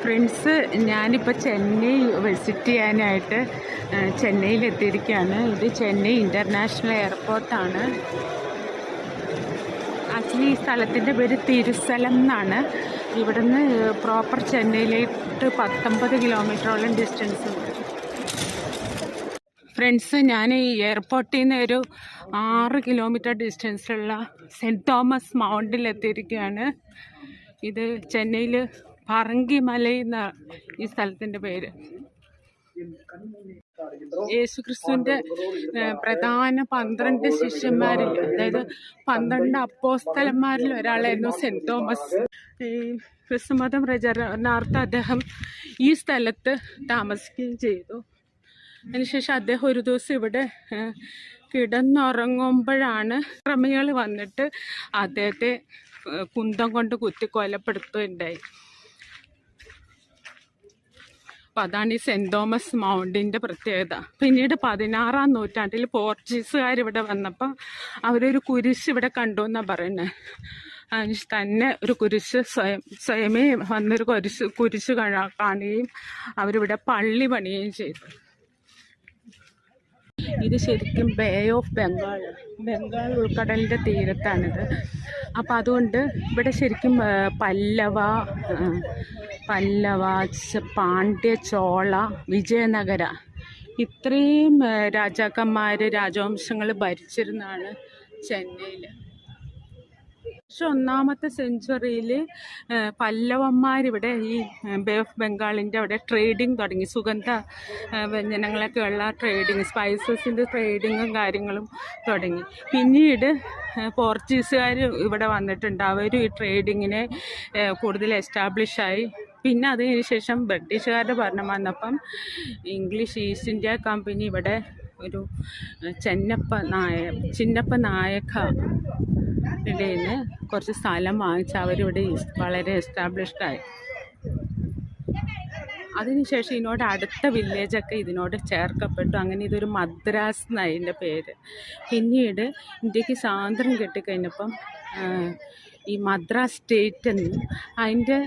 Friends, ഞാനിപ്പോൾ Chennai visit ചെയ്യാനായിട്ട് ചെന്നൈയിലെത്തിയിരിക്കുകയാണ്. ഇത് ചെന്നൈ ഇൻ്റർനാഷണൽ എയർപോർട്ടാണ്. ആക്ച്വലി ഈ സ്ഥലത്തിൻ്റെ പേര് തിരുസലം എന്നാണ്. ഇവിടുന്ന് പ്രോപ്പർ ചെന്നൈയിലേക്ക് 19 കിലോമീറ്ററോളം ഡിസ്റ്റൻസ് ഉണ്ട്. ഫ്രണ്ട്സ്, ഞാൻ ഈ എയർപോർട്ടിൽ നിന്ന് ഒരു 6 കിലോമീറ്റർ ഡിസ്റ്റൻസിലുള്ള സെൻറ്റ് തോമസ് മൗണ്ടിലെത്തിയിരിക്കുകയാണ്. ഇത് ചെന്നൈയിൽ പറങ്കിമലൈ എന്ന ഈ സ്ഥലത്തിൻ്റെ പേര്. യേശുക്രിസ്തുവിൻ്റെ പ്രധാന 12 ശിഷ്യന്മാരിൽ, അതായത് 12 അപ്പോസ്തലന്മാരിൽ ഒരാളായിരുന്നു സെൻറ്റ് തോമസ്. ഈ ക്രിസ്തുമതം പ്രചരണാർത്ഥം അദ്ദേഹം ഈ സ്ഥലത്ത് താമസിക്കുകയും ചെയ്തു. അതിനുശേഷം അദ്ദേഹം ഒരു ദിവസം ഇവിടെ കിടന്നുറങ്ങുമ്പോഴാണ് ക്രമികൾ വന്നിട്ട് അദ്ദേഹത്തെ കുന്തം കൊണ്ട് കുത്തി കൊലപ്പെടുത്തുകയുണ്ടായി. അപ്പം അതാണ് ഈ സെൻറ്റ് തോമസ് മൗണ്ടിൻ്റെ പ്രത്യേകത. പിന്നീട് 16-ാം നൂറ്റാണ്ടിൽ പോർച്ചുഗീസുകാരിവിടെ വന്നപ്പോൾ അവരൊരു കുരിശ് ഇവിടെ കണ്ടു എന്നാണ് പറയുന്നത്. അതിന് തന്നെ ഒരു കുരിശ് സ്വയമേ വന്നൊരു കുരിശ് കാണുകയും അവരിവിടെ പള്ളി പണിയുകയും ചെയ്തു. ഇത് ശരിക്കും ബേ ഓഫ് ബംഗാൾ ഉൾക്കടലിൻ്റെ തീരത്താണിത്. അപ്പം അതുകൊണ്ട് ഇവിടെ ശരിക്കും പല്ലവ, പാണ്ഡ്യ, ചോള, വിജയനഗര ഇത്രയും രാജാക്കന്മാർ, രാജവംശങ്ങൾ ഭരിച്ചിരുന്നതാണ് ചെന്നൈയിൽ. പക്ഷെ 1-ാമത്തെ സെഞ്ച്വറിയിൽ പല്ലവന്മാരിവിടെ ഈ ബേ ഓഫ് ബംഗാളിൻ്റെ അവിടെ ട്രേഡിങ് തുടങ്ങി. സുഗന്ധ വ്യഞ്ജനങ്ങളൊക്കെ ഉള്ള ട്രേഡിങ്, സ്പൈസസിൻ്റെ ട്രേഡിങ്ങും കാര്യങ്ങളും തുടങ്ങി. പിന്നീട് പോർച്ചുഗീസുകാർ ഇവിടെ വന്നിട്ടുണ്ട്. അവരും ഈ ട്രേഡിങ്ങിനെ കൂടുതൽ എസ്റ്റാബ്ലിഷായി. പിന്നെ അതിന് ശേഷം ബ്രിട്ടീഷുകാരുടെ ഭരണം വന്നപ്പം ഇംഗ്ലീഷ് ഈസ്റ്റ് ഇന്ത്യ കമ്പനി ഇവിടെ ഒരു ചിന്നപ്പ നായക ഇടയിൽ നിന്ന് കുറച്ച് സ്ഥലം വാങ്ങിച്ച് അവരിവിടെ വളരെ എസ്റ്റാബ്ലിഷ്ഡായി. അതിനുശേഷം ഇതിനോട് അടുത്ത വില്ലേജൊക്കെ ഇതിനോട് ചേർക്കപ്പെട്ടു. അങ്ങനെ ഇതൊരു മദ്രാസ് എന്നായി ഇതിൻ്റെ പേര്. പിന്നീട് ഇന്ത്യക്ക് സ്വാതന്ത്ര്യം കിട്ടിക്കഴിഞ്ഞപ്പം ഈ മദ്രാസ് സ്റ്റേറ്റ് എന്നും അതിൻ്റെ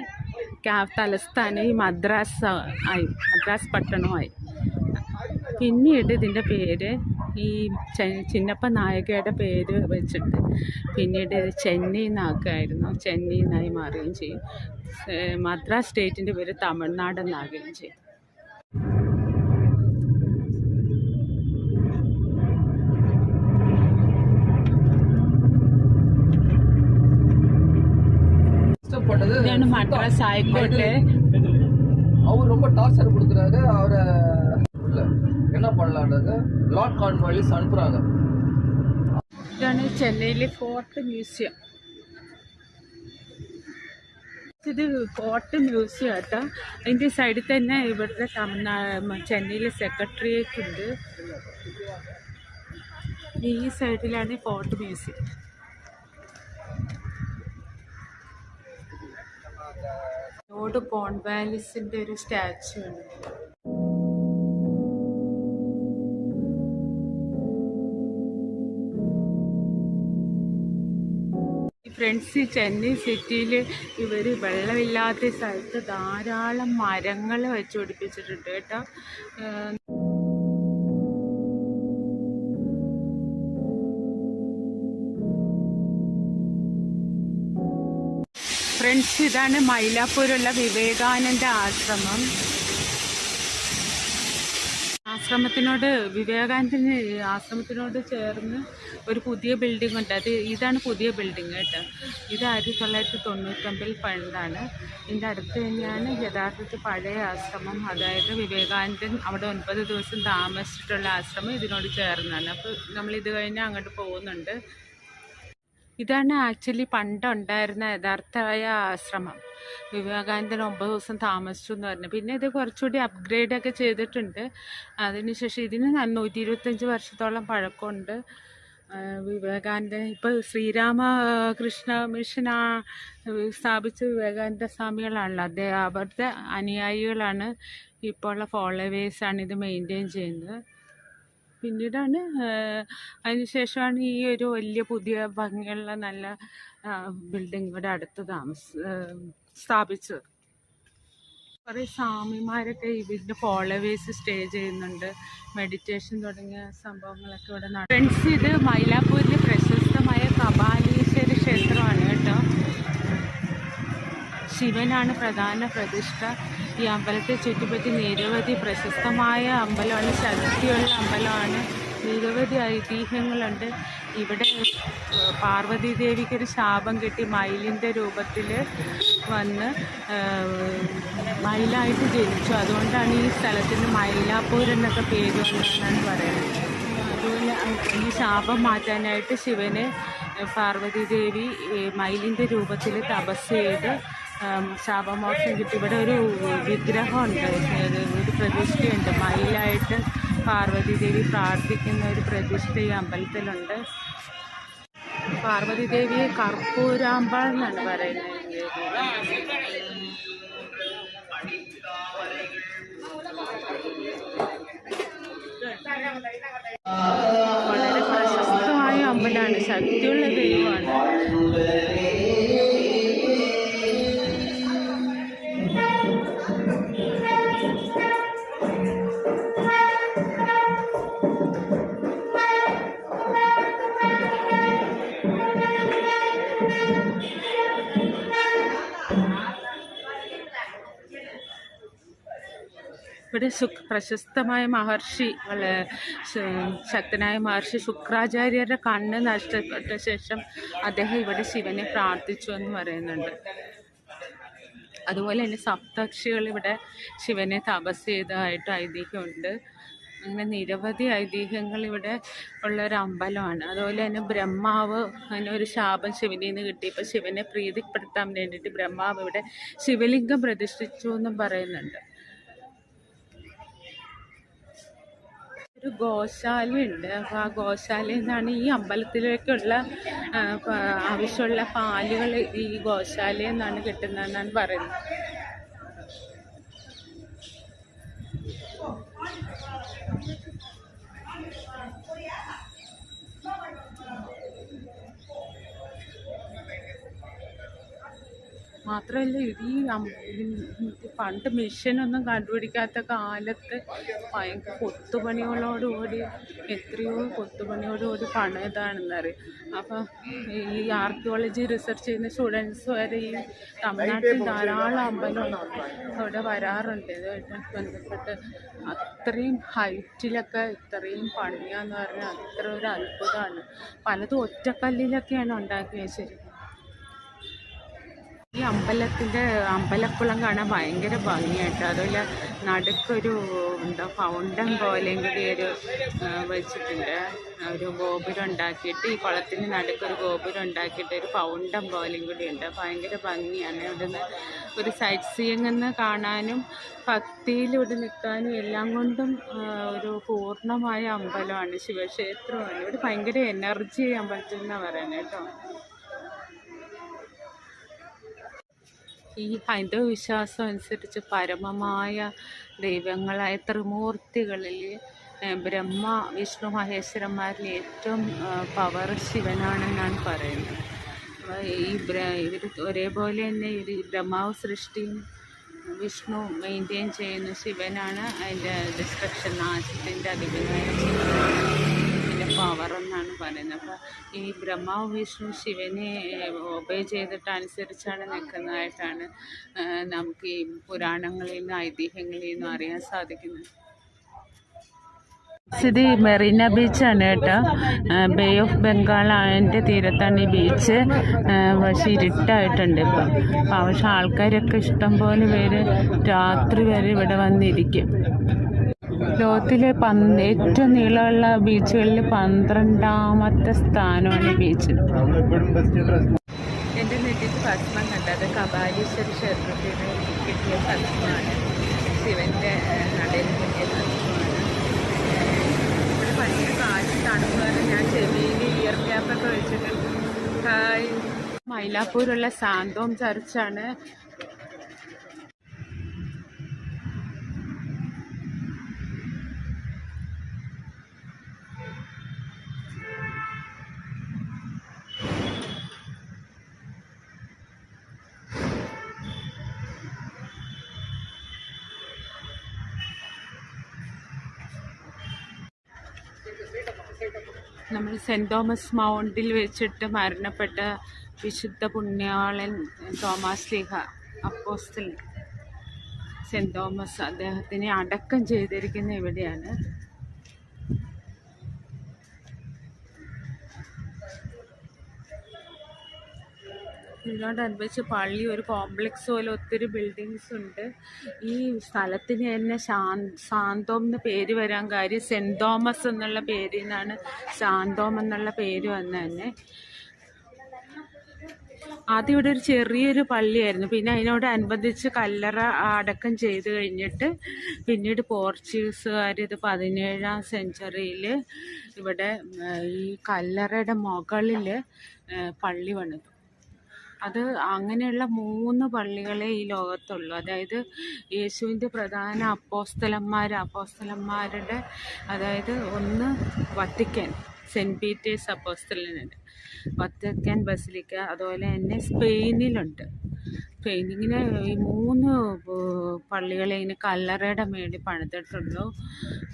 തലസ്ഥാനം ഈ മദ്രാസ് പട്ടണമായി. പിന്നീട് ഇതിൻ്റെ പേര് ഈ ചിന്നപ്പ നായകയുടെ പേര് വെച്ചിട്ട് പിന്നീട് ചെന്നൈ എന്നാക്കുകയായിരുന്നു. ചെന്നൈ എന്നായി മാറുകയും ചെയ്യും. മദ്രാസ് സ്റ്റേറ്റിൻ്റെ പേര് തമിഴ്നാട് എന്നാകുകയും ചെയ്യും. ഇതാണ് മദ്രാസ് ഹൈക്കോർട്ട്. அவர் ரொம்ப டார்ச்சர் கொடுக்குறாரு. அவரை என்ன பண்ணலான்றது லார்ட் கார்ன்வாலிஸ் அனுப்புறாங்க. ഇതാണ് ചെന്നൈയിലെ ഫോർട്ട് മ്യൂസിയം. ഇത് ഫോർട്ട് മ്യൂസിയം കേട്ടോ. അതിൻ്റെ സൈഡിൽ തന്നെ ഇവിടുത്തെ ചെന്നൈയിലെ സെക്രട്ടേറിയറ്റ് ഉണ്ട്. ഈ സൈഡിലാണ് ഫോർട്ട് മ്യൂസിയം. ലോർഡ് കോൺവാലിസിൻ്റെ ഒരു സ്റ്റാച്ചു ഉണ്ട്. ഫ്രണ്ട്സ്, ചെന്നൈ സിറ്റിയിൽ ഇവർ വെള്ളമില്ലാത്ത സ്ഥലത്ത് ധാരാളം മരങ്ങൾ വെച്ച് പിടിപ്പിച്ചിട്ടുണ്ട് കേട്ടോ. ഫ്രണ്ട്സ്, ഇതാണ് മൈലാപ്പൂരുള്ള വിവേകാനന്ദ ആശ്രമം. വിവേകാനന്ദന് ആശ്രമത്തിനോട് ചേർന്ന് ഒരു പുതിയ ബിൽഡിംഗ് ഉണ്ട്. ഇതാണ് പുതിയ ബിൽഡിംഗ് കേട്ടോ. ഇത് 1999 പണിതാണ്. ഇതിൻ്റെ അടുത്ത് തന്നെയാണ് യഥാർത്ഥത്തിൽ പഴയ ആശ്രമം. അതായത് വിവേകാനന്ദൻ അവിടെ 9 ദിവസം താമസിച്ചിട്ടുള്ള ആശ്രമം ഇതിനോട് ചേർന്നാണ്. അപ്പോൾ നമ്മളിത് കഴിഞ്ഞാൽ അങ്ങോട്ട് പോകുന്നുണ്ട്. ഇതാണ് ആക്ച്വലി പണ്ടുണ്ടായിരുന്ന യഥാർത്ഥമായ ആശ്രമം. വിവേകാനന്ദൻ 9 ദിവസം താമസിച്ചു എന്ന് പറഞ്ഞു. പിന്നെ ഇത് കുറച്ചുകൂടി അപ്ഗ്രേഡൊക്കെ ചെയ്തിട്ടുണ്ട്. അതിനുശേഷം ഇതിന് 125 വർഷത്തോളം പഴക്കമുണ്ട്. വിവേകാനന്ദൻ ഇപ്പോൾ ശ്രീരാമകൃഷ്ണ മിഷൻ സ്ഥാപിച്ച വിവേകാനന്ദ സ്വാമികളാണല്ലോ. അവരുടെ അനുയായികളാണ്, ഇപ്പോൾ ഉള്ള ഫോളോവേഴ്സാണ് ഇത് മെയിൻറ്റെയിൻ ചെയ്യുന്നത്. പിന്നീടാണ് അതിനുശേഷമാണ് ഈ ഒരു വലിയ പുതിയ ഭംഗിയുള്ള നല്ല ബിൽഡിംഗ് ഇവിടെ അടുത്ത് സ്ഥാപിച്ചത്. കുറേ സ്വാമിമാരൊക്കെ ഇതിൻ്റെ ഫോളോവേഴ്സ് സ്റ്റേ ചെയ്യുന്നുണ്ട്. മെഡിറ്റേഷൻ തുടങ്ങിയ സംഭവങ്ങളൊക്കെ ഇവിടെ നടക്കും. ഫ്രണ്ട്സ്, ഇത് മൈലാപ്പൂരിലെ പ്രശസ്തമായ കപാലീശ്വര ക്ഷേത്രമാണ് കേട്ടോ. ശിവനാണ് പ്രധാന പ്രതിഷ്ഠ. ഈ അമ്പലത്തെ ചുറ്റിപ്പറ്റി നിരവധി പ്രശസ്തമായ അമ്പലമാണ്, ശക്തിയുള്ള അമ്പലമാണ്. നിരവധി ഐതിഹ്യങ്ങളുണ്ട്. ഇവിടെ പാർവതി ദേവിക്കൊരു ശാപം കിട്ടി, മയിലിൻ്റെ രൂപത്തിൽ വന്ന് മയിലായിട്ട് ജനിച്ചു. അതുകൊണ്ടാണ് ഈ സ്ഥലത്തിന് മൈലാപ്പൂർ എന്നൊക്കെ പേര് വന്നതെന്നാണ് പറയുന്നത്. അതുപോലെ ഈ ശാപം മാറ്റാനായിട്ട് ശിവന് പാർവതി ദേവി മയിലിൻ്റെ രൂപത്തിൽ തപസ് ചെയ്ത് ശാപമോക്ഷം കിട്ടി. ഇവിടെ ഒരു വിഗ്രഹമുണ്ട്, ഒരു പ്രതിഷ്ഠയുണ്ട്. മയിലായിട്ട് പാർവതി ദേവി പ്രാർത്ഥിക്കുന്ന ഒരു പ്രതിഷ്ഠ ഈ അമ്പലത്തിലുണ്ട്. പാർവതി ദേവിയെ കർപ്പൂരാമ്പാൾ എന്നാണ് പറയുന്നത്. വളരെ പ്രശസ്തമായ അമ്പലമാണ്, ശക്തിയുള്ള ദൈവമാണ്. ഇവിടെ പ്രശസ്തമായ മഹർഷി, ശക്തനായ മഹർഷി ശുക്രാചാര്യരുടെ കണ്ണ് നഷ്ടപ്പെട്ട ശേഷം അദ്ദേഹം ഇവിടെ ശിവനെ പ്രാർത്ഥിച്ചു എന്ന് പറയുന്നുണ്ട്. അതുപോലെ തന്നെ സപ്തർഷികൾ ഇവിടെ ശിവനെ തപസ് ചെയ്തതായിട്ട് ഐതിഹ്യമുണ്ട്. അങ്ങനെ നിരവധി ഐതിഹ്യങ്ങൾ ഇവിടെ ഉള്ളൊരു അമ്പലമാണ്. അതുപോലെ തന്നെ ബ്രഹ്മാവ് അതിനൊരു ശാപം ശിവനിൽ നിന്ന് കിട്ടിയപ്പോൾ ശിവനെ പ്രീതിപ്പെടുത്താൻ വേണ്ടിയിട്ട് ബ്രഹ്മാവ് ഇവിടെ ശിവലിംഗം പ്രതിഷ്ഠിച്ചു എന്നും പറയുന്നുണ്ട്. ഒരു ഗോശാലയുണ്ട്. അപ്പോൾ ആ ഗോശാലയിൽ നിന്നാണ് ഈ അമ്പലത്തിലേക്കുള്ള ആവശ്യമുള്ള പാലുകൾ ഈ ഗോശാലയിൽ നിന്നാണ് കിട്ടുന്നതെന്നാണ് പറയുന്നത്. മാത്രമല്ല ഈ പണ്ട് മെഷീനൊന്നും കണ്ടുപിടിക്കാത്ത കാലത്ത് ഭയങ്കര കൊത്തുപണികളോടുകൂടി എത്രയോ കൊത്തുപണിയോടുകൂടി പണിതാണെന്നറിയാം. അപ്പം ഈ ആർക്കിയോളജി റിസർച്ച് ചെയ്യുന്ന സ്റ്റുഡൻസ് വരെ ഈ തമിഴ്നാട്ടിൽ ധാരാളം അമ്പലം അവിടെ വരാറുണ്ട്. ഇതുമായിട്ട് ബന്ധപ്പെട്ട് അത്രയും ഹൈറ്റിലൊക്കെ ഇത്രയും പണിയാന്ന് പറഞ്ഞാൽ അത്ര ഒരു അത്ഭുതമാണ്. പലതും ഒറ്റക്കല്ലിലൊക്കെയാണ് ഉണ്ടാക്കിയത്. ശരി, ഈ അമ്പലക്കുളം കാണാൻ ഭയങ്കര ഭംഗിയായിട്ട്. അതുപോലെ നടുക്കൊരു ഫൗണ്ടൻ പോലെയും കൂടി ഒരു വെച്ചിട്ടുണ്ട്. ഒരു ഗോപുരം ഉണ്ടാക്കിയിട്ട് ഈ കുളത്തിന് നടുക്കൊരു ഗോപുരം ഉണ്ടാക്കിയിട്ട് ഒരു ഫൗണ്ടൻ പോലെയും കൂടി ഉണ്ട്. ഭയങ്കര ഭംഗിയാണ്. ഇവിടുന്ന് ഒരു സൈറ്റ് സീയിങ് എന്ന് കാണാനും ഭക്തിയിൽ ഇവിടെ നിൽക്കാനും എല്ലാം കൊണ്ടും ഒരു പൂർണ്ണമായ അമ്പലമാണ്, ശിവക്ഷേത്രമാണ്. ഇവിടെ ഭയങ്കര എനർജി അമ്പലത്തിൽ നിന്നാണ് പറയുന്നത് കേട്ടോ. ഈ ഹൈന്ദവ വിശ്വാസം അനുസരിച്ച് പരമമായ ദൈവങ്ങളായ ത്രിമൂർത്തികളിൽ ബ്രഹ്മ വിഷ്ണു മഹേശ്വരന്മാരിൽ ഏറ്റവും പവർ ശിവനാണെന്നാണ് പറയുന്നത്. ഇവർ ഒരേപോലെ തന്നെ ഈ ബ്രഹ്മാവ് സൃഷ്ടിയും വിഷ്ണു മെയിൻറ്റെയിൻ ചെയ്യുന്ന ശിവനാണ് അതിൻ്റെ ഡിസ്ട്രക്ഷൻ, നാശത്തിൻ്റെ അധിപനായ ശിവന്റെ പവർ എന്നാണ് പറയുന്നത്. അപ്പോൾ ഈ ബ്രഹ്മാവ് വിഷ്ണു ശിവനെ ഒബേ ചെയ്തിട്ട് അനുസരിച്ചാണ് നിൽക്കുന്നതായിട്ടാണ് നമുക്ക് ഈ പുരാണങ്ങളിൽ നിന്നും ഐതിഹ്യങ്ങളിൽ നിന്നും അറിയാൻ സാധിക്കുന്നത്. ഇത് മെറീന ബീച്ചാണ് കേട്ടോ. ബേ ഓഫ് ബംഗാൾ അതിൻ്റെ തീരത്താണ് ഈ ബീച്ച്. പക്ഷേ ഇരുട്ടായിട്ടുണ്ട് ഇപ്പം. പക്ഷേ ആൾക്കാരൊക്കെ ഇഷ്ടംപോലെ പേര് രാത്രി വരെ ഇവിടെ വന്നിരിക്കും. ലോകത്തിലെ ഏറ്റവും നീളമുള്ള ബീച്ചുകളിൽ 12ാമത്തെ സ്ഥാനമാണ് ഈ ബീച്ച്. എൻ്റെ നെറ്റിക്ക് ഭസ്മം കണ്ടത് കപാലീശ്വര ക്ഷേത്രത്തിൽ കിട്ടിയ ഭസ്മമാണ്. ശിവൻ്റെ നടയിൽ കിട്ടിയ ഭസ്മമാണ്. ഇവിടെ ഭയങ്കര കാറ്റ് തണുപ്പാണ്. ഞാൻ ചെവിയിൽ ഇയർ ക്യാപ്പൊക്കെ വെച്ചിട്ട് മൈലാപ്പൂരുള്ള സാന്തോം ചർച്ചാണ്. നമ്മൾ സെൻറ് തോമസ് മൗണ്ടിൽ വെച്ചിട്ട് മരണപ്പെട്ട വിശുദ്ധ പുണ്യാളൻ തോമാസ് ലീഹ അപ്പോസ്തലൻ സെൻറ് തോമസ്, അദ്ദേഹത്തിനെ അടക്കം ചെയ്തിരിക്കുന്ന ഇവിടെയാണ്. ഇതിനോടനുബന്ധിച്ച് പള്ളി, ഒരു കോംപ്ലക്സ് പോലെ ഒത്തിരി ബിൽഡിങ്സ് ഉണ്ട്. ഈ സ്ഥലത്തിന് തന്നെ ശാന്തോം എന്ന് പേര് വരാൻ കാര്യം സെൻറ് തോമസ് എന്നുള്ള പേരിൽ നിന്നാണ് ശാന്തോം എന്നുള്ള പേര് വന്നത് തന്നെ. ആദ്യം ഇവിടെ ഒരു ചെറിയൊരു പള്ളിയായിരുന്നു, പിന്നെ അതിനോടനുബന്ധിച്ച് കല്ലറ അടക്കം ചെയ്ത് കഴിഞ്ഞിട്ട് പിന്നീട് പോർച്ചുഗീസുകാർ ഇത് 17-ാം സെഞ്ച്വറിയിൽ ഇവിടെ ഈ കല്ലറയുടെ മുകളിൽ പള്ളി പണിതു. അത് അങ്ങനെയുള്ള 3 പള്ളികളെ ഈ ലോകത്തുള്ളൂ. അതായത് യേശുവിൻ്റെ പ്രധാന അപ്പോസ്തലന്മാരുടെ അതായത് ഒന്ന് വത്തിക്കാൻ സെൻറ്റ് പീറ്റേഴ്സ് അപ്പോസ്തലനുണ്ട്, വത്തിക്കാൻ ബസിലിക്ക, അതുപോലെ തന്നെ സ്പെയിനിലുണ്ട്. ഇങ്ങനെ ഈ 3 പള്ളികളെ ഇങ്ങനെ കല്ലറയുടെ മേളിൽ പണിതിട്ടുള്ളൂ.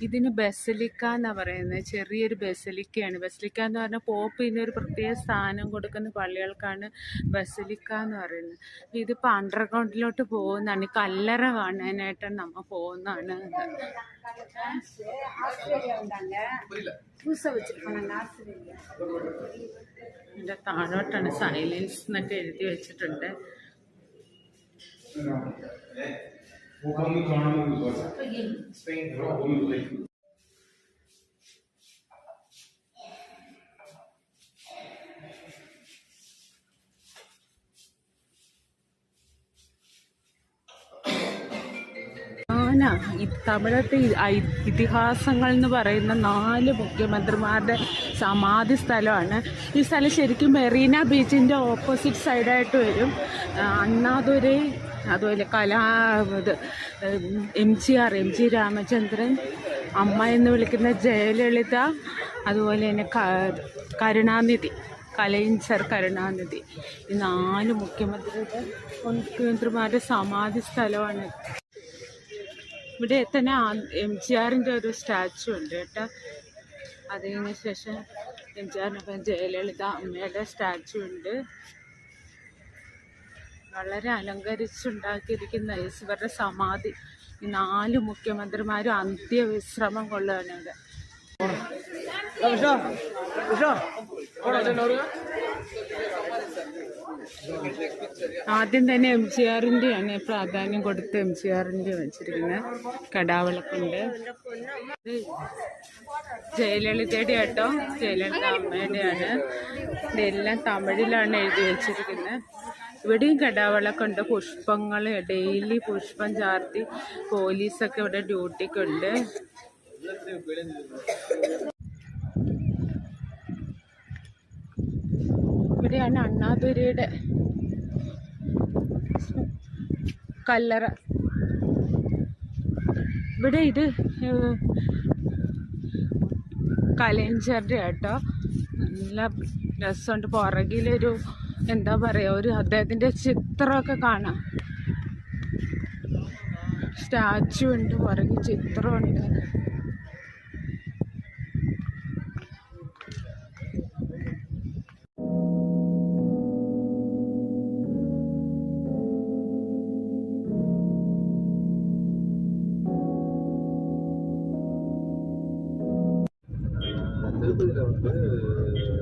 ഇതിന് ബസിലിക്ക എന്നാണ് പറയുന്നത്, ചെറിയൊരു ബസിലിക്കയാണ്. ബസിലിക്ക എന്ന് പറഞ്ഞാൽ പോപ്പ് ഇതിനൊരു പ്രത്യേക സ്ഥാനം കൊടുക്കുന്ന പള്ളികൾക്കാണ് ബസിലിക്ക എന്ന് പറയുന്നത്. ഇതിപ്പോൾ അണ്ടർഗ്രൗണ്ടിലോട്ട് പോകുന്നതാണ്, ഈ കല്ലറ കാണാനായിട്ട് നമ്മൾ പോകുന്നതാണ്. ഇതിൻ്റെ താഴോട്ടാണ് സൈലൻസ് എന്നൊക്കെ എഴുതി വെച്ചിട്ടുണ്ട്. തമിഴത്തെ ഇതിഹാസങ്ങൾ എന്ന് പറയുന്ന 4 മുഖ്യമന്ത്രിമാരുടെ സമാധി സ്ഥലമാണ് ഈ സ്ഥലം. ശരിക്കും മെറീന ബീച്ചിൻ്റെ ഓപ്പോസിറ്റ് സൈഡായിട്ട് വരും. അണ്ണാദുരൈ, അതുപോലെ എം ജി രാമചന്ദ്രൻ, അമ്മ എന്ന് വിളിക്കുന്ന ജയലളിത, അതുപോലെ തന്നെ കരുണാനിധി, കലൈഞ്ജർ കരുണാനിധി, ഈ 4 മുഖ്യമന്ത്രിമാരുടെ സമാധി സ്ഥലമാണ്. ഇവിടെ തന്നെ MGRൻ്റെ ഒരു സ്റ്റാച്ചു ഉണ്ട് കേട്ടോ. അതിന് ശേഷം MGRനൊപ്പം ജയലളിത അമ്മയുടെ സ്റ്റാച്ചു ഉണ്ട്. വളരെ അലങ്കരിച്ചുണ്ടാക്കിയിരിക്കുന്ന ഇവരുടെ സമാധി. ഈ 4 മുഖ്യമന്ത്രിമാരും അന്ത്യവിശ്രമം കൊള്ളുകയാണ് ഇവിടെ. ആദ്യം തന്നെ MGRൻ്റെയാണ് പ്രാധാന്യം കൊടുത്ത് MGRൻ്റെ വെച്ചിരിക്കുന്നത്. കടാവിളക്കുണ്ട്. ജയലളിതയുടെ കേട്ടോ, ജയലളിത അമ്മയുടെയാണ്. ഇതെല്ലാം തമിഴിലാണ് എഴുതി വെച്ചിരിക്കുന്നത്. ഇവിടെയും കടാവിളക്കുണ്ട്. പുഷ്പങ്ങൾ ഡെയിലി പുഷ്പം ചാർത്തി പോലീസൊക്കെ ഇവിടെ ഡ്യൂട്ടിക്കുണ്ട്. ഇവിടെയാണ് അണ്ണാദുരൈയുടെ കല്ലറ. ഇവിടെ ഇത് കലൈഞ്ജറുടെ കേട്ടോ. നല്ല രസമുണ്ട്. പുറകിലൊരു എന്താ പറയുക, ഒരു അദ്ദേഹത്തിൻ്റെ ചിത്രമൊക്കെ കാണാം. സ്റ്റാച്ചു ഉണ്ട്, പുറകിൽ ചിത്രമുണ്ട്. திருப்பதியில்